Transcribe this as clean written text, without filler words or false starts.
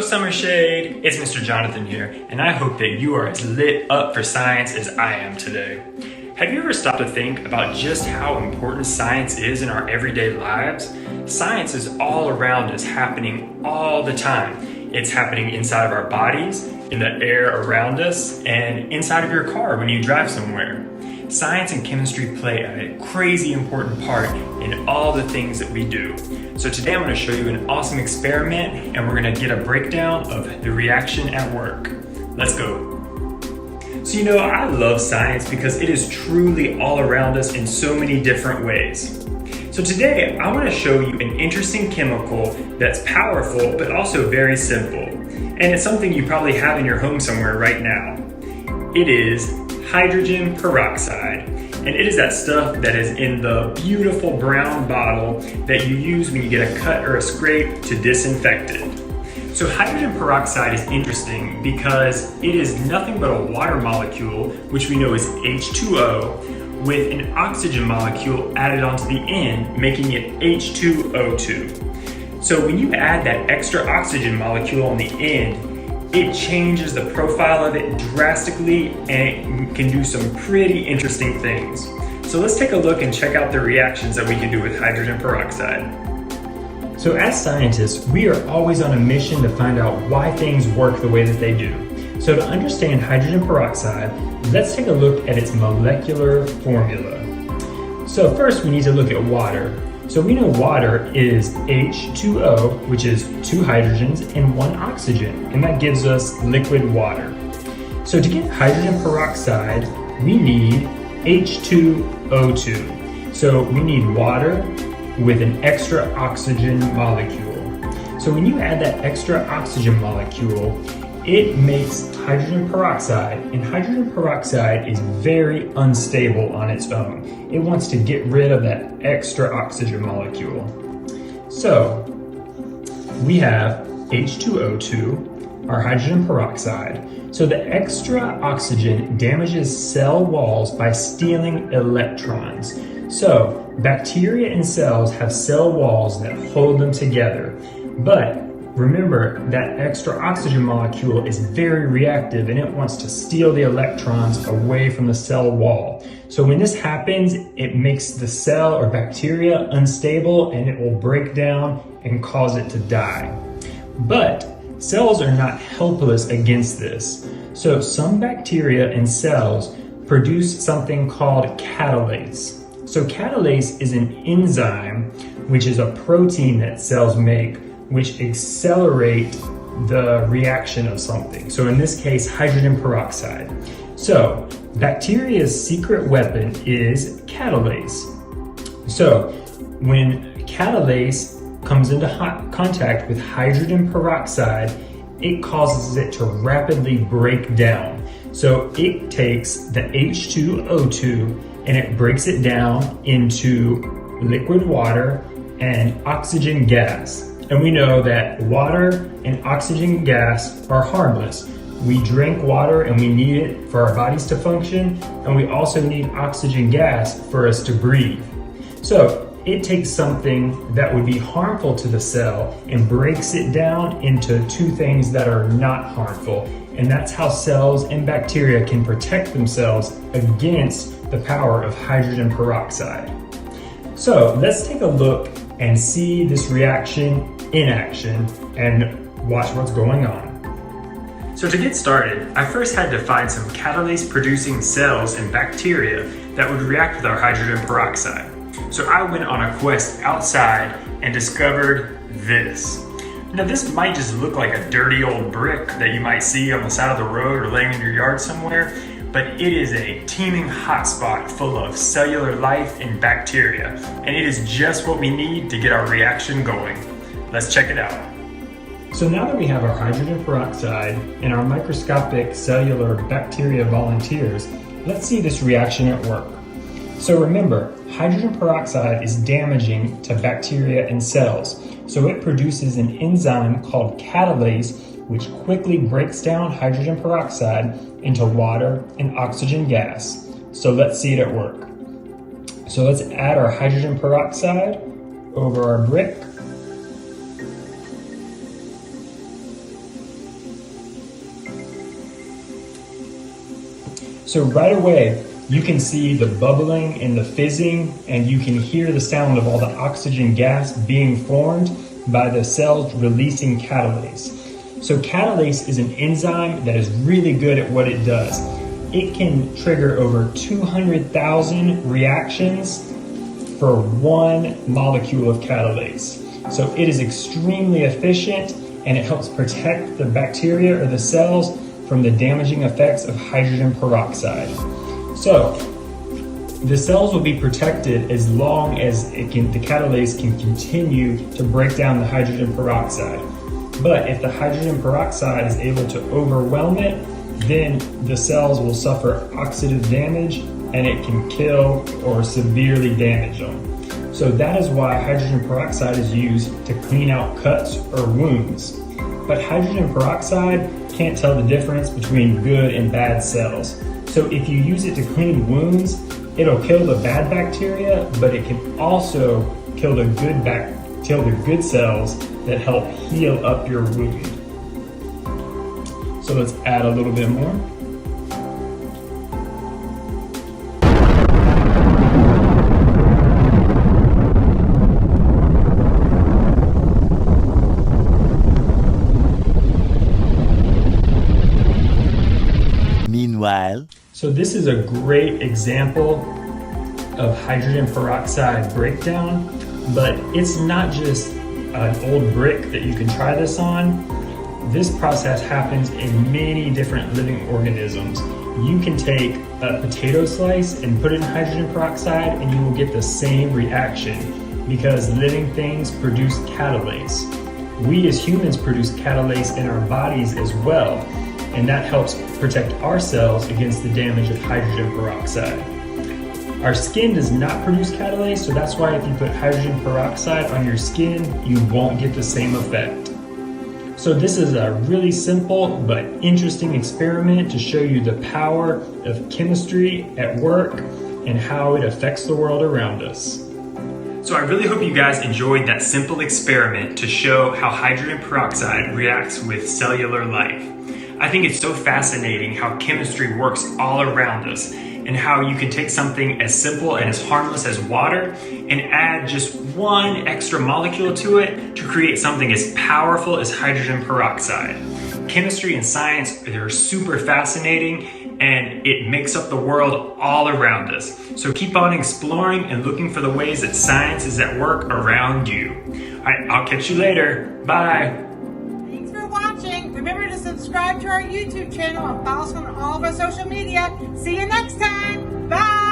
Summer Shade, it's Mr. Jonathan here, and I hope that you are as lit up for science as I am today. Have you ever stopped to think about just how important science is in our everyday lives? Science is all around us, happening all the time. It's happening inside of our bodies, in the air around us, and inside of your car when you drive somewhere. Science and chemistry play a crazy important part in all the things that we do. So today I'm going to show you an awesome experiment, and we're going to get a breakdown of the reaction at work. Let's go. So I love science because it is truly all around us in so many different ways. So today I want to show you an interesting chemical that's powerful but also very simple. And it's something you probably have in your home somewhere right now. It is hydrogen peroxide. And it is that stuff that is in the beautiful brown bottle that you use when you get a cut or a scrape to disinfect it. So hydrogen peroxide is interesting because it is nothing but a water molecule, which we know is H2O, with an oxygen molecule added onto the end, making it H2O2. So when you add that extra oxygen molecule on the end, it changes the profile of it drastically, and it can do some pretty interesting things. So let's take a look and check out the reactions that we can do with hydrogen peroxide. So as scientists, we are always on a mission to find out why things work the way that they do. So to understand hydrogen peroxide, let's take a look at its molecular formula. So first we need to look at water. So we know water is H2O, which is 2 hydrogens and 1 oxygen, and that gives us liquid water. So to get hydrogen peroxide, we need H2O2. So we need water with an extra oxygen molecule. So when you add that extra oxygen molecule, it makes hydrogen peroxide, and hydrogen peroxide is very unstable on its own. It wants to get rid of that extra oxygen molecule. So we have H2O2, our hydrogen peroxide. So the extra oxygen damages cell walls by stealing electrons. So bacteria and cells have cell walls that hold them together. But remember that extra oxygen molecule is very reactive, and it wants to steal the electrons away from the cell wall. So when this happens, it makes the cell or bacteria unstable, and it will break down and cause it to die. But cells are not helpless against this. So some bacteria and cells produce something called catalase. So catalase is an enzyme, which is a protein that cells make, which accelerate the reaction of something. So in this case, hydrogen peroxide. So bacteria's secret weapon is catalase. So when catalase comes into contact with hydrogen peroxide, it causes it to rapidly break down. So it takes the H2O2 and it breaks it down into liquid water and oxygen gas. And we know that water and oxygen gas are harmless. We drink water and we need it for our bodies to function, and we also need oxygen gas for us to breathe. So it takes something that would be harmful to the cell and breaks it down into 2 things that are not harmful. And that's how cells and bacteria can protect themselves against the power of hydrogen peroxide. So let's take a look and see this reaction in action and watch what's going on. So to get started, I first had to find some catalase producing cells and bacteria that would react with our hydrogen peroxide. So I went on a quest outside and discovered this. Now this might just look like a dirty old brick that you might see on the side of the road or laying in your yard somewhere, but it is a teeming hotspot full of cellular life and bacteria, and it is just what we need to get our reaction going. Let's check it out. So now that we have our hydrogen peroxide and our microscopic cellular bacteria volunteers, let's see this reaction at work. So remember, hydrogen peroxide is damaging to bacteria and cells. So it produces an enzyme called catalase, which quickly breaks down hydrogen peroxide into water and oxygen gas. So let's see it at work. So let's add our hydrogen peroxide over our brick. So right away, you can see the bubbling and the fizzing, and you can hear the sound of all the oxygen gas being formed by the cells releasing catalase. So catalase is an enzyme that is really good at what it does. It can trigger over 200,000 reactions for one molecule of catalase. So it is extremely efficient, and it helps protect the bacteria or the cells from the damaging effects of hydrogen peroxide. So the cells will be protected as long as the catalase can continue to break down the hydrogen peroxide. But if the hydrogen peroxide is able to overwhelm it, then the cells will suffer oxidative damage, and it can kill or severely damage them. So that is why hydrogen peroxide is used to clean out cuts or wounds. But hydrogen peroxide can't tell the difference between good and bad cells. So if you use it to clean wounds, it'll kill the bad bacteria, but it can also kill the good cells that help heal up your wound. So let's add a little bit more. Meanwhile, so this is a great example of hydrogen peroxide breakdown, but it's not just an old brick that you can try this on. This process happens in many different living organisms. You can take a potato slice and put it in hydrogen peroxide, and you will get the same reaction because living things produce catalase. We as humans produce catalase in our bodies as well, and that helps protect our cells against the damage of hydrogen peroxide. Our skin does not produce catalase, so that's why if you put hydrogen peroxide on your skin, you won't get the same effect. So this is a really simple but interesting experiment to show you the power of chemistry at work and how it affects the world around us. So I really hope you guys enjoyed that simple experiment to show how hydrogen peroxide reacts with cellular life. I think it's so fascinating how chemistry works all around us, and how you can take something as simple and as harmless as water and add just one extra molecule to it to create something as powerful as hydrogen peroxide. Chemistry and science, they're super fascinating, and it makes up the world all around us. So keep on exploring and looking for the ways that science is at work around you. All right, I'll catch you later. Bye. Thanks for watching. Remember to subscribe to our YouTube channel and follow us on all of our social media. See you next time. Bye.